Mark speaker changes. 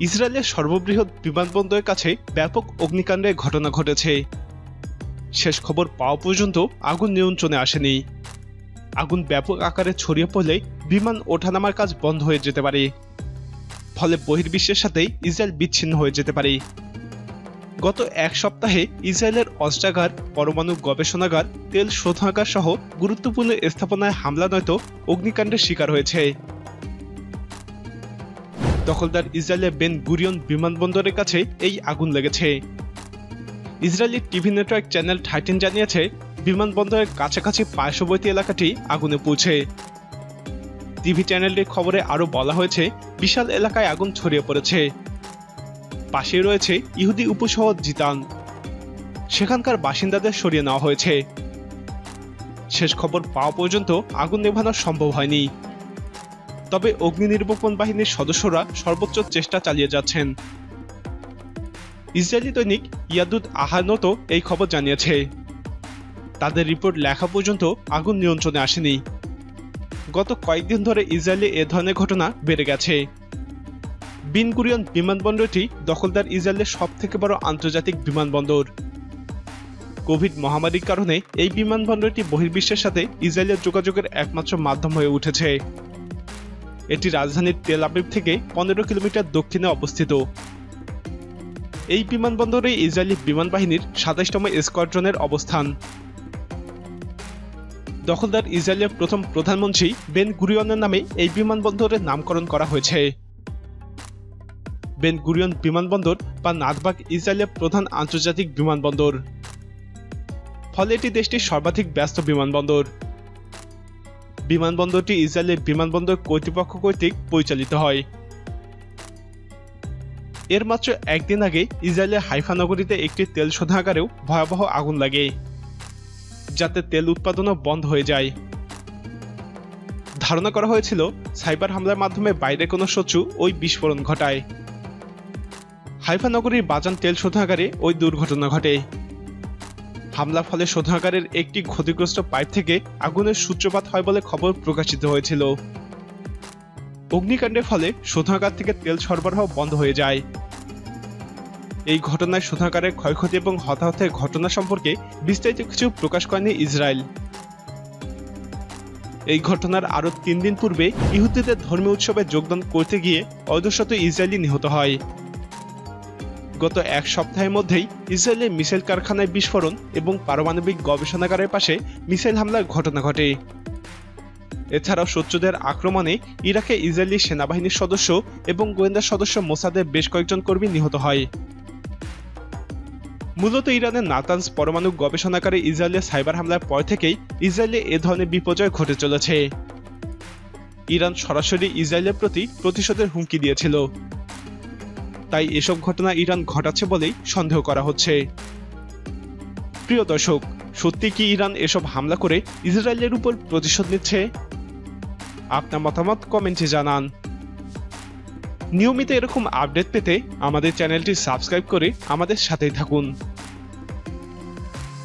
Speaker 1: ইসরায়েলের সর্ববৃহৎ বিমানবন্দরের কাছে ব্যাপক অগ্নিকাণ্ডের ঘটনা ঘটেছে। শেষ খবর পাওয়া পর্যন্ত আগুন নিয়ন্ত্রণে আসেনি। আগুন ব্যাপক আকারে ছড়িয়ে পড়লে বিমান ওঠানামার কাজ বন্ধ হয়ে যেতে পারে, ফলে বহির্বিশ্বের সাথে ইসরায়েল বিচ্ছিন্ন হয়ে যেতে পারে। গত এক সপ্তাহে ইসরায়েলের অস্ত্রাগার, পরমাণু গবেষণাগার, তেল শোধনাগার সহ গুরুত্বপূর্ণ স্থাপনায় হামলা নয়তো অগ্নিকাণ্ডের শিকার হয়েছে। দখলদার ইসরায়েলের বেন গুরিয়ন বিমানবন্দরের কাছে এই আগুন লেগেছে। ইসরায়েলি টিভি নেটওয়ার্ক চ্যানেল 13 জানিয়েছে, বিমানবন্দরের কাছাকাছি পার্শ্ববর্তী এলাকাটি আগুনে পুড়ছে। টিভি চ্যানেলটির খবরে আরও বলা হয়েছে, বিশাল এলাকায় আগুন ছড়িয়ে পড়েছে। পাশেই রয়েছে ইহুদি উপশহর জিতান, সেখানকার বাসিন্দাদের সরিয়ে নেওয়া হয়েছে। শেষ খবর পাওয়া পর্যন্ত আগুন নেভানো সম্ভব হয়নি, তবে অগ্নি নির্বাপন বাহিনীর সদস্যরা সর্বোচ্চ চেষ্টা চালিয়ে যাচ্ছেন। ইসরায়েলি দৈনিক ইয়াদুত আহারনত এই খবর জানিয়েছে, তাদের রিপোর্ট লেখা পর্যন্ত আগুন নিয়ন্ত্রণে আসেনি। গত কয়েকদিন ধরে ইসরায়েলে এ ধরনের ঘটনা বেড়ে গেছে। বেন গুরিয়ন বিমানবন্দরটি দখলদার ইসরায়েলের সবথেকে বড় আন্তর্জাতিক বিমানবন্দর। কোভিড মহামারীর কারণে এই বিমানবন্দরটি বহির্বিশ্বের সাথে ইসরায়েলের যোগাযোগের একমাত্র মাধ্যম হয়ে উঠেছে। এটি রাজধানীর তেল আবিব থেকে 15 কিলোমিটার দক্ষিণে অবস্থিত। এই বিমানবন্দরে ইসরায়েলি বিমান বাহিনীর 27তম স্কোয়াড্রনের অবস্থান। দখলদার ইসরায়েলের প্রথম প্রধানমন্ত্রী বেন গুরিয়নের নামে এই বিমানবন্দরের নামকরণ করা হয়েছে। বেন গুরিয়ন বিমানবন্দর বা নাতবাগ ইসরায়েলের প্রধান আন্তর্জাতিক বিমানবন্দর, ফলে এটি দেশটির সর্বাধিক ব্যস্ত বিমানবন্দর। বিমানবন্দরটি ইসরায়েলের বিমানবন্দর কর্তৃপক্ষ কর্তৃক পরিচালিত হয়। এর মাত্র একদিন আগে ইসরায়েলের হাইফা নগরীতে একটি তেল শোধনাগারেও ভয়াবহ আগুন লাগে, যাতে তেল উৎপাদনও বন্ধ হয়ে যায়। ধারণা করা হয়েছিল সাইবার হামলার মাধ্যমে বাইরে কোনো শত্রু ওই বিস্ফোরণ ঘটায়। হাইফা নগরীর বাজান তেল শোধনাগারে ওই দুর্ঘটনা ঘটে। হামলার ফলে শোধনাগারের একটি ক্ষতিগ্রস্ত পাইপ থেকে আগুনের সূত্রপাত হয় বলে খবর প্রকাশিত হয়েছিল। অগ্নিকাণ্ডের ফলে শোধনাগার থেকে তেল সরবরাহ বন্ধ হয়ে যায়। এই ঘটনায় শোধনাগারের ক্ষয়ক্ষতি এবং হতাহতের ঘটনা সম্পর্কে বিস্তারিত কিছু প্রকাশ করেনি ইসরায়েল। এই ঘটনার আরও 3 দিন পূর্বে ইহুদিদের ধর্মীয় উৎসবে যোগদান করতে গিয়ে অর্ধশত ইসরায়েলি নিহত হয়। গত এক সপ্তাহের মধ্যেই ইসরায়েলের মিসাইল কারখানায় বিস্ফোরণ এবং পারমাণবিক গবেষণাগারের পাশে মিসাইল হামলার ঘটনা ঘটে। এছাড়াও শত্রুদের আক্রমণে ইরাকে ইসরায়েলি সেনাবাহিনীর সদস্য এবং গোয়েন্দা সদস্য মোসাদের বেশ কয়েকজন কর্মী নিহত হয়। মূলত ইরানের নাতানজ পরমাণু গবেষণাগারে ইসরায়েলের সাইবার হামলার পর থেকেই ইসরায়েলে এ ধরনের বিপর্যয় ঘটে চলেছে। ইরান সরাসরি ইসরায়েলের প্রতি প্রতিশোধের হুমকি দিয়েছিল, তাই এসব ঘটনা ইরান ঘটাচ্ছে বলেই সন্দেহ করা হচ্ছে। প্রিয় দর্শক, সত্যি কি ইরান এসব হামলা করে ইসরায়েলের উপর প্রতিশোধ নিচ্ছে? আপনার মতামত কমেন্টে জানান। নিয়মিত এরকম আপডেট পেতে আমাদের চ্যানেলটি সাবস্ক্রাইব করে আমাদের সাথেই থাকুন।